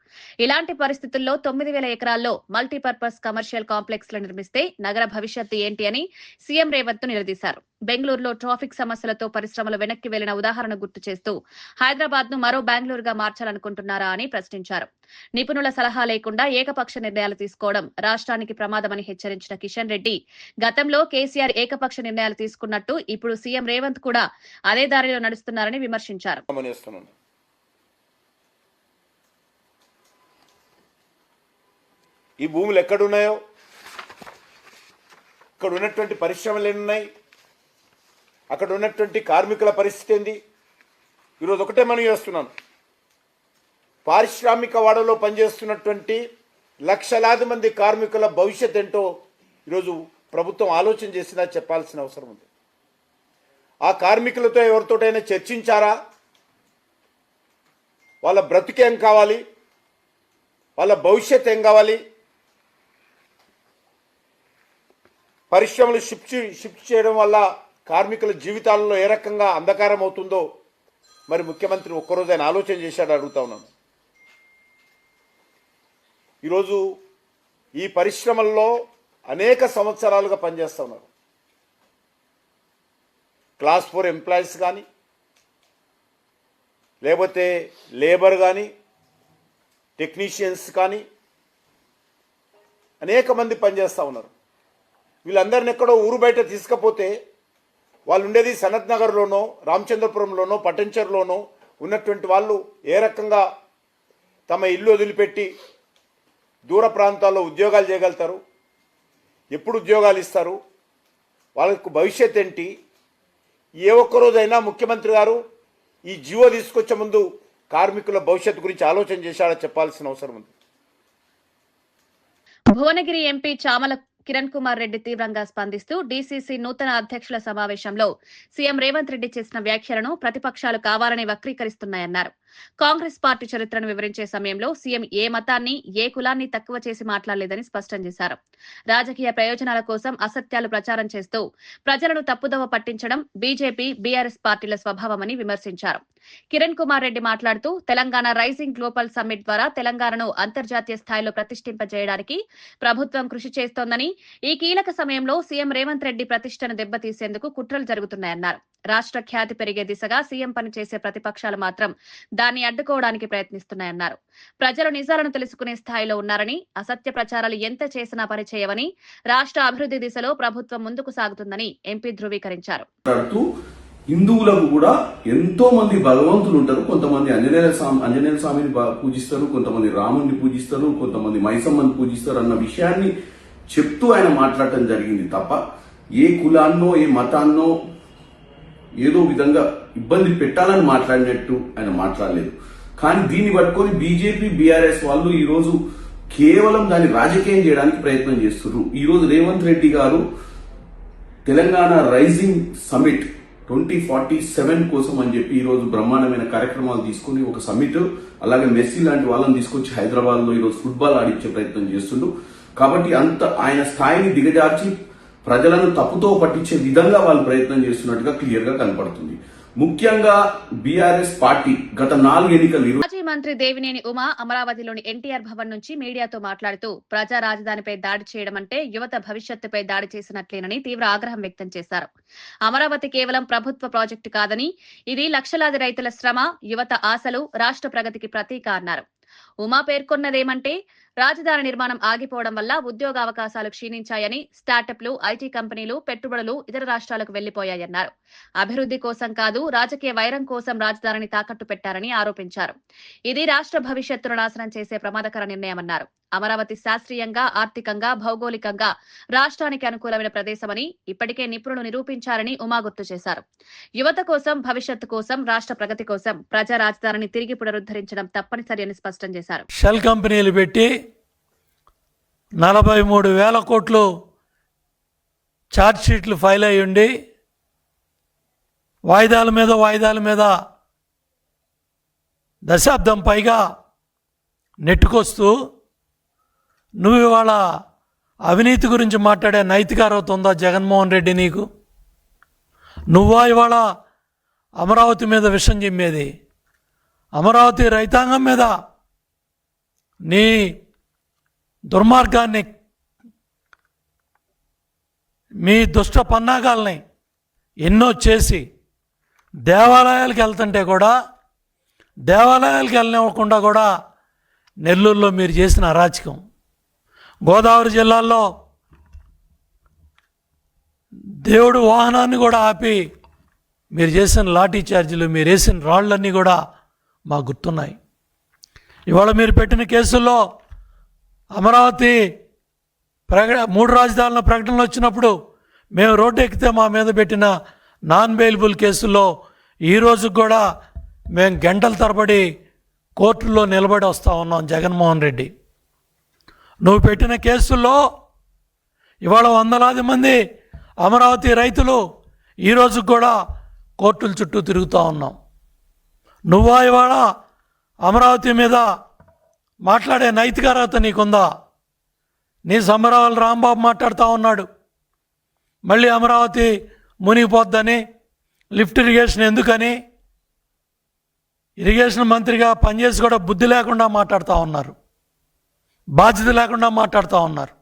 ఇలాంటి పరిస్థితుల్లో 9,000 ఎకరాల్లో మల్టీపర్పస్ కమర్షియల్ కాంప్లెక్స్ లు నిర్మిస్తే నగర భవిష్యత్తు ఏంటి అని సీఎం రేవంత్ నిలదీశారు. బెంగళూరులో ట్రాఫిక్ సమస్యలతో పరిశ్రమలు వెనక్కి వెళ్లిన ఉదాహరణ గుర్తు చేస్తూ హైదరాబాద్ ను మరో బెంగళూరుగా మార్చాలనుకుంటున్నారా అని ప్రశ్నించారు. నిపుణుల సలహా లేకుండా ఏకపక్ష నిర్ణయాలు తీసుకోవడం రాష్ట్రానికి ప్రమాదమని హెచ్చరించిన కిషన్ రెడ్డి గతంలో కేసీఆర్ ఏకపక్ష నిర్ణయాలు తీసుకున్నట్టు ఇప్పుడు సీఎం రేవంత్ కూడా అదే దారిలో నడుస్తున్నారని విమర్శించారు. ఈ భూములు ఎక్కడున్నాయో, ఇక్కడ ఉన్నటువంటి పరిశ్రమలు ఎన్నున్నాయి, అక్కడ ఉన్నటువంటి కార్మికుల పరిస్థితి ఏంది? ఈరోజు ఒకటే మనం చేస్తున్నాను, పారిశ్రామిక వాడలో పనిచేస్తున్నటువంటి లక్షలాది మంది కార్మికుల భవిష్యత్ ఏంటో ఈరోజు ప్రభుత్వం ఆలోచన చేసినా చెప్పాల్సిన అవసరం ఉంది. ఆ కార్మికులతో ఎవరితోటైనా చర్చించారా? వాళ్ళ బ్రతుకేం కావాలి, వాళ్ళ భవిష్యత్ ఏం కావాలి, పరిశ్రమలు షిఫ్ట్ చేయడం వల్ల కార్మికుల జీవితాలలో ఏ రకంగా అంధకారం అవుతుందో మరి ముఖ్యమంత్రి ఒక్కరోజు ఆయన ఆలోచన చేశాడు అడుగుతా ఉన్నాను. ఈరోజు ఈ పరిశ్రమల్లో అనేక సంవత్సరాలుగా పనిచేస్తూ ఉన్నారు. క్లాస్ 4 ఎంప్లాయీస్ కానీ, లేకపోతే లేబర్ కానీ, టెక్నీషియన్స్ కానీ అనేక మంది పనిచేస్తూ ఉన్నారు. వీళ్ళందరిని ఎక్కడో ఊరు బయట తీసుకపోతే వాళ్ళు ఉండేది సనత్ నగర్లోనో, రామచంద్రపురంలోనో, పట్టంచెరులోనో ఉన్నటువంటి వాళ్ళు ఏ రకంగా తమ ఇల్లు వదిలిపెట్టి దూర ప్రాంతాల్లో ఉద్యోగాలు చేయగలుగుతారు? ఎప్పుడు ఉద్యోగాలు ఇస్తారు? వాళ్ళకు భవిష్యత్ ఏంటి? ఏ ఒక్కరోజైనా ముఖ్యమంత్రి గారు ఈ జీవో తీసుకొచ్చే ముందు కార్మికుల భవిష్యత్తు గురించి ఆలోచన చేశాడో చెప్పాల్సిన అవసరం ఉంది. భువనగిరి ఎంపీ చామల కిరణ్ కుమార్ రెడ్డి తీవ్రంగా స్పందిస్తూ డీసీసీ నూతన అధ్యక్షుల సమావేశంలో సీఎం రేవంత్ రెడ్డి చేసిన వ్యాఖ్యలను ప్రతిపక్షాలు కావాలని వక్రీకరిస్తున్నాయన్నారు. కాంగ్రెస్ పార్టీ చరిత్రను వివరించే సమయంలో సీఎం ఏ మతాన్ని, ఏ కులాన్ని తక్కువ చేసి మాట్లాడలేదని స్పష్టం చేశారు. రాజకీయ ప్రయోజనాల కోసం అసత్యాలు ప్రచారం చేస్తూ ప్రజలను తప్పుదోవ పట్టించడం బీజేపీ, బీఆర్ఎస్ పార్టీల స్వభావమని విమర్శించారు. కిరణ్ కుమార్ రెడ్డి మాట్లాడుతూ తెలంగాణ రైజింగ్ గ్లోబల్ సమ్మిట్ ద్వారా తెలంగాణను అంతర్జాతీయ స్థాయిలో ప్రతిష్ఠింపజేయడానికి ప్రభుత్వం కృషి చేస్తోందని, ఈ కీలక సమయంలో సీఎం రేవంత్ రెడ్డి ప్రతిష్టను దెబ్బతీసేందుకు కుట్రలు జరుగుతున్నాయన్నారు. రాష్ట్ర ఖ్యాతి పెరిగే దిశగా సీఎం పనిచేసే ప్రతిపక్షాలు మాత్రం దాన్ని అడ్డుకోవడానికి ప్రయత్నిస్తున్నాయన్నారు. ప్రజలు నిజాలను తెలుసుకునే స్థాయిలో ఉన్నారని, అసత్య ప్రచారాలు ఎంత చేసినా పనిచేయవని, రాష్ట్ర అభివృద్ధి దిశలో ప్రభుత్వం ముందుకు సాగుతుందని ఎంపీ ధృవీకరించారు. హిందువులకు కూడా ఎంతో మంది భగవంతులు ఉంటారు. కొంతమంది ఆంజనేయ స్వామిని పూజిస్తారు, కొంతమంది రాముడిని పూజిస్తారు, కొంతమంది మైసమ్మని పూజిస్తారు అన్న విషయాన్ని చెప్తూ ఆయన మాట్లాడటం జరిగింది తప్ప ఏ కులాన్నో ఏ మతాన్నో ఏదో విధంగా ఇబ్బంది పెట్టాలని మాట్లాడినట్టు ఆయన మాట్లాడలేదు. కానీ దీన్ని పట్టుకొని బీజేపీ, బీఆర్ఎస్ వాళ్ళు ఈ రోజు కేవలం దాన్ని రాజకీయం చేయడానికి ప్రయత్నం చేస్తున్నారు. ఈ రోజు రేవంత్ రెడ్డి గారు తెలంగాణ రైజింగ్ సమిట్ 2047 కోసం అని చెప్పి ఈ రోజు బ్రహ్మాండమైన కార్యక్రమాలు తీసుకుని ఒక సమిట్, అలాగే మెస్సీ లాంటి వాళ్ళని తీసుకొచ్చి హైదరాబాద్ లో ఈరోజు ఫుట్బాల్ ఆడించే ప్రయత్నం చేస్తుండ్రు. కాబట్టి అంత ఆయన స్థాయిని దిగజార్చి ప్రజలను తప్పుతో పట్టించే విధంగా వాళ్ళు ప్రయత్నం చేస్తున్నట్టుగా క్లియర్ గా కనపడుతుంది. ముఖ్యంగా బీఆర్ఎస్ పార్టీ గత 4 ఎన్నికలు మాజీ మంత్రి దేవినేని ఉమా అమరావతిలోని ఎన్టీఆర్ భవన్ నుంచి మీడియాతో మాట్లాడుతూ ప్రజా రాజధానిపై దాడి చేయడం అంటే యువత భవిష్యత్తుపై దాడి చేసినట్లేనని తీవ్ర ఆగ్రహం వ్యక్తం చేశారు. అమరావతి కేవలం ప్రభుత్వ ప్రాజెక్టు కాదని, ఇది లక్షలాది రైతుల శ్రమ, యువత ఆశలు, రాష్ట్ర ప్రగతికి ప్రతీక అన్నారు. ఉమా పేర్కొన్నదేమంటే రాజధాని నిర్మాణం ఆగిపోవడం వల్ల ఉద్యోగ అవకాశాలు క్షీణించాయని, స్టార్టప్లు, ఐటీ కంపెనీలు, పెట్టుబడులు ఇతర రాష్ట్రాలకు వెళ్లిపోయాయన్నారు. అభివృద్ధి కోసం కాదు, రాజకీయ వైరం కోసం రాజధానిని తాకట్టు పెట్టారని ఆరోపించారు. ఇది రాష్ట్ర భవిష్యత్తును నాశనం చేసే ప్రమాదకర నిర్ణయమన్నారు. అమరావతి శాస్త్రీయంగా, ఆర్థికంగా, భౌగోళికంగా రాష్ట్రానికి అనుకూలమైన ప్రదేశమని ఇప్పటికే నిపుణులు నిరూపించారని ఉమా గుర్తు చేశారు. యువత కోసం, భవిష్యత్తు కోసం, రాష్ట్ర ప్రగతి కోసం ప్రజా రాజధానిని తిరిగి పునరుద్ధరించడం తప్పనిసరి అని స్పష్టం చేశారు. షెల్ కంపెనీలు పెట్టి 43,000 కోట్లు ఛార్జ్ షీట్లు ఫైల్ అయ్యి ఉండి వాయిదాల మీద దశాబ్దం పైగా నెట్టుకొస్తూ నువ్వు ఇవాళ అవినీతి గురించి మాట్లాడే నైతిక అర్హత ఉందా జగన్మోహన్ రెడ్డి నీకు? నువ్వా ఇవాళ అమరావతి మీద విషం చిమ్మేది? అమరావతి రైతాంగం మీద నీ దుర్మార్గాన్ని, మీ దుష్ట పన్నాగాల్ని ఎన్నో చేసి దేవాలయాలకు వెళ్తుంటే కూడా దేవాలయాలకు వెళ్ళనివ్వకుండా కూడా నెల్లూరులో మీరు చేసిన అరాచకం, గోదావరి జిల్లాల్లో దేవుడు వాహనాన్ని కూడా ఆపి మీరు చేసిన లాఠీ చార్జీలు, మీరు వేసిన రాళ్ళన్నీ కూడా మాకు గుర్తున్నాయి. ఇవాళ మీరు పెట్టిన కేసుల్లో అమరావతి 3 రాజధానుల ప్రకటనలు వచ్చినప్పుడు మేము రోడ్డు ఎక్కితే మా మీద పెట్టిన నాన్ బెయిలబుల్ కేసుల్లో ఈరోజు కూడా మేము గంటల తరబడి కోర్టుల్లో నిలబడి వస్తూ ఉన్నాం. జగన్మోహన్ రెడ్డి, నువ్వు పెట్టిన కేసుల్లో ఇవాళ వందలాది మంది అమరావతి రైతులు ఈరోజు కూడా కోర్టుల చుట్టూ తిరుగుతూ ఉన్నాం. నువ్వా ఇవాళ అమరావతి మీద మాట్లాడే నైతిక అర్హత నీకుందా? నీ సంబరాలు రాంబాబు మాట్లాడుతూ ఉన్నాడు, మళ్ళీ అమరావతి మునిగిపోద్దని, లిఫ్ట్ ఇరిగేషన్ ఎందుకని. ఇరిగేషన్ మంత్రిగా పనిచేసి కూడా బుద్ధి లేకుండా మాట్లాడుతూ ఉన్నారు, బాధ్యత లేకుండా మాట్లాడుతూ ఉన్నారు.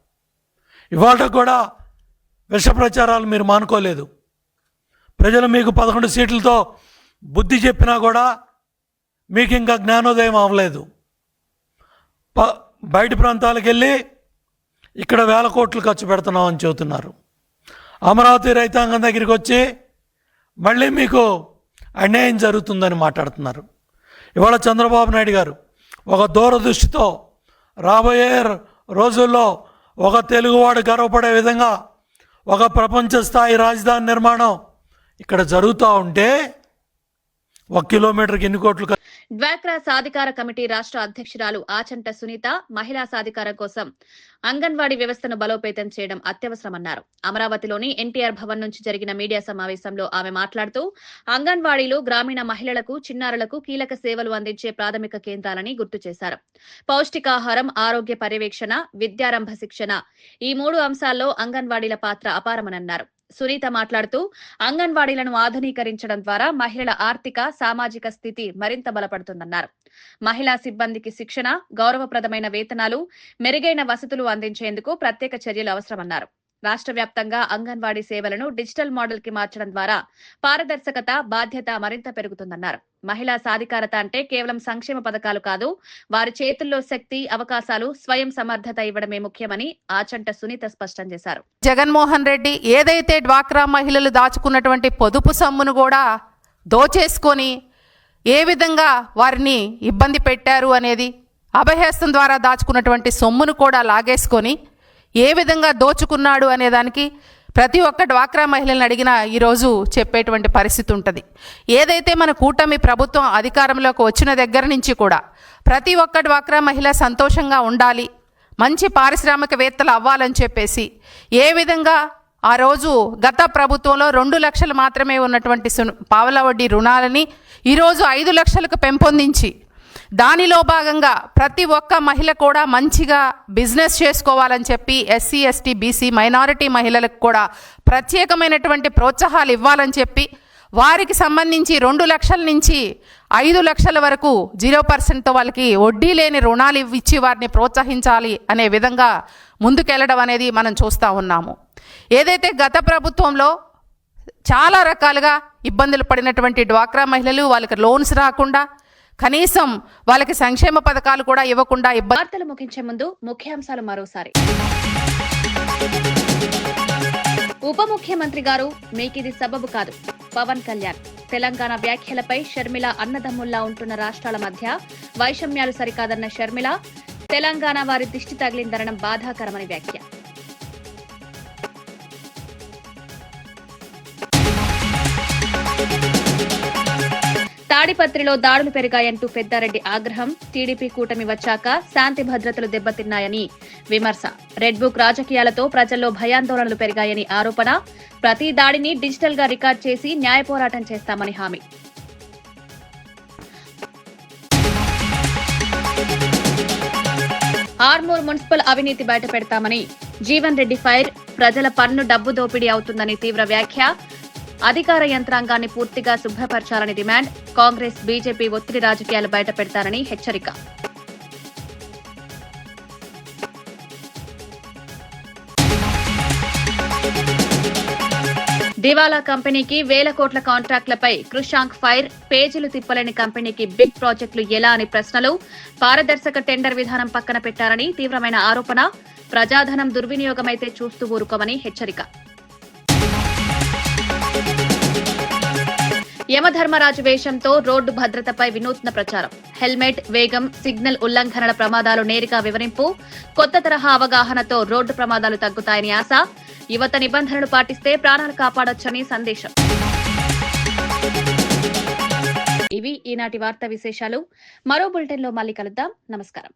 ఇవాళ కూడా విష ప్రచారాలు మీరు మానుకోలేదు. ప్రజలు మీకు 11 సీట్లతో బుద్ధి చెప్పినా కూడా మీకు ఇంకా జ్ఞానోదయం అవ్వలేదు. బయట ప్రాంతాలకు వెళ్ళి ఇక్కడ 1,000 కోట్లు ఖర్చు పెడుతున్నామని చెబుతున్నారు. అమరావతి రైతాంగం దగ్గరికి వచ్చి మళ్ళీ మీకు అన్యాయం జరుగుతుందని మాట్లాడుతున్నారు. ఇవాళ చంద్రబాబు నాయుడు గారు ఒక దూరదృష్టితో రాబోయే రోజుల్లో ఒక తెలుగువాడు గర్వపడే విధంగా ఒక ప్రపంచ స్థాయి రాజధాని నిర్మాణం ఇక్కడ జరుగుతూ ఉంటే 1 కిలోమీటర్కి ఎన్ని కోట్లు? డ్వాక్రా సాధికార కమిటీ రాష్ట్ర అధ్యక్షురాలు ఆచంట సునీత మహిళా సాధికారం కోసం అంగన్వాడీ వ్యవస్థను బలోపేతం చేయడం అత్యవసరమన్నారు. అమరావతిలోని ఎన్టీఆర్ భవన్ నుంచి జరిగిన మీడియా సమావేశంలో ఆమె మాట్లాడుతూ అంగన్వాడీలు గ్రామీణ మహిళలకు, చిన్నారులకు కీలక సేవలు అందించే ప్రాథమిక కేంద్రాలని గుర్తు చేశారు. పౌష్టికాహారం, ఆరోగ్య పర్యవేక్షణ, విద్యారంభ శిక్షణ ఈ 3 అంశాల్లో అంగన్వాడీల పాత్ర అపారమన్నారు. సునీత మాట్లాడుతూ అంగన్వాడీలను ఆధునీకరించడం ద్వారా మహిళల ఆర్థిక, సామాజిక స్థితి మరింత బలపడుతుందన్నారు. మహిళా సిబ్బందికి శిక్షణ, గౌరవప్రదమైన వేతనాలు, మెరుగైన వసతులు అందించేందుకు ప్రత్యేక చర్యలు అవసరమన్నారు. రాష్ట్ర వ్యాప్తంగా అంగన్వాడీ సేవలను డిజిటల్ మోడల్ కి మార్చడం ద్వారా పారదర్శకత, బాధ్యత మరింత పెరుగుతుందన్నారు. మహిళా సాధికారత అంటే కేవలం సంక్షేమ పథకాలు కాదు, వారి చేతుల్లో శక్తి, అవకాశాలు, స్వయం సమర్థత ఇవ్వడమే ముఖ్యమని ఆచంట సునీత స్పష్టం చేశారు. జగన్మోహన్ రెడ్డి ఏదైతే డ్వాక్రా మహిళలు దాచుకున్నటువంటి పొదుపు సొమ్మును కూడా దోచేసుకొని ఏ విధంగా వారిని ఇబ్బంది పెట్టారు అనేది, అభయహస్తం ద్వారా దాచుకున్నటువంటి సొమ్మును కూడా లాగేసుకొని ఏ విధంగా దోచుకున్నాడు అనేదానికి ప్రతి ఒక్క డ్వాక్రా మహిళలను అడిగినా ఈరోజు చెప్పేటువంటి పరిస్థితి ఉంటుంది. ఏదైతే మన కూటమి ప్రభుత్వం అధికారంలోకి వచ్చిన దగ్గర నుంచి కూడా ప్రతి ఒక్క డ్వాక్రా మహిళ సంతోషంగా ఉండాలి, మంచి పారిశ్రామికవేత్తలు అవ్వాలని చెప్పేసి ఏ విధంగా ఆ రోజు గత ప్రభుత్వంలో 2 లక్షలు మాత్రమే ఉన్నటువంటి పావలా వడ్డీ రుణాలని ఈరోజు 5 లక్షలకు పెంపొందించి దానిలో భాగంగా ప్రతి ఒక్క మహిళ కూడా మంచిగా బిజినెస్ చేసుకోవాలని చెప్పి ఎస్సీ, ఎస్టీ, బీసీ, మైనారిటీ మహిళలకు కూడా ప్రత్యేకమైనటువంటి ప్రోత్సాహాలు ఇవ్వాలని చెప్పి వారికి సంబంధించి 2 లక్షల నుంచి 5 లక్షల వరకు 0%తో వాళ్ళకి వడ్డీ లేని రుణాలు ఇచ్చి వారిని ప్రోత్సహించాలి అనే విధంగా ముందుకెళ్ళడం అనేది మనం చూస్తూ ఉన్నాము. ఏదైతే గత ప్రభుత్వంలో చాలా రకాలుగా ఇబ్బందులు పడినటువంటి డ్వాక్రా మహిళలు, వాళ్ళకి లోన్స్ రాకుండా, కనీసం వాళ్ళకి సంక్షేమ పథకాలు కూడా ఇవ్వకుండా వార్తలు ముగించే ముందు ముఖ్యాంశాలు మరోసారి. ఉప ముఖ్యమంత్రి గారు మీకిది సబబు కాదు, పవన్ కళ్యాణ్. తెలంగాణ వ్యాఖ్యలపై షర్మిల అన్నదమ్ముల్లా ఉంటున్న రాష్ట్రాల మధ్య వైషమ్యాలు సరికాదన్న షర్మిల. తెలంగాణ వారి దిష్టి తగిలిందనడం బాధాకరమని వ్యాఖ్య. తాడిపత్రిలో దాడులు పెరిగాయంటూ పెద్దారెడ్డి ఆగ్రహం. టీడీపీ కూటమి వచ్చాక శాంతి భద్రతలు దెబ్బతిన్నాయని విమర్శ. రెడ్ బుక్ రాజకీయాలతో ప్రజల్లో భయాందోళనలు పెరిగాయని ఆరోపణ. ప్రతి దాడిని డిజిటల్ గా రికార్డ్ చేసి న్యాయ పోరాటం చేస్తామని హామీ. ఆర్మూర్ మున్సిపల్ అవినీతి బయటపెడతామని జీవన్ రెడ్డి ఫైర్. ప్రజల పన్ను డబ్బు దోపిడీ అవుతుందని తీవ్ర వ్యాఖ్య. అధికార యంత్రాంగాన్ని పూర్తిగా శుభ్రపరచాలని డిమాండ్. కాంగ్రెస్ బీజేపీ ఒత్తిడి రాజకీయాలు బయటపెడతారని హెచ్చరిక. దివాలా కంపెనీకి వేల కోట్ల కాంట్రాక్టులపై కృషాంక్ ఫైర్. పేజీలు తిప్పలేని కంపెనీకి బిగ్ ప్రాజెక్టులు ఎలా అని ప్రశ్నలు. పారదర్శక టెండర్ విధానం పక్కన పెట్టారని తీవ్రమైన ఆరోపణ. ప్రజాధనం దుర్వినియోగమైతే చూస్తూ ఊరుకోమని హెచ్చరిక. యమధర్మరాజు వేషంతో రోడ్డు భద్రతపై వినూత్న ప్రచారం. హెల్మెట్, వేగం, సిగ్నల్ ఉల్లంఘనల ప్రమాదాలు నేరుగా వివరింపు. కొత్త తరహా అవగాహనతో రోడ్డు ప్రమాదాలు తగ్గుతాయని ఆశ. యువత నిబంధనలు పాటిస్తే ప్రాణాలు కాపాడొచ్చని సందేశం. ఇవి ఈనాటి వార్తా విశేషాలు. మరో బులెటిన్లో మళ్ళీ కలుద్దాం. నమస్కారం.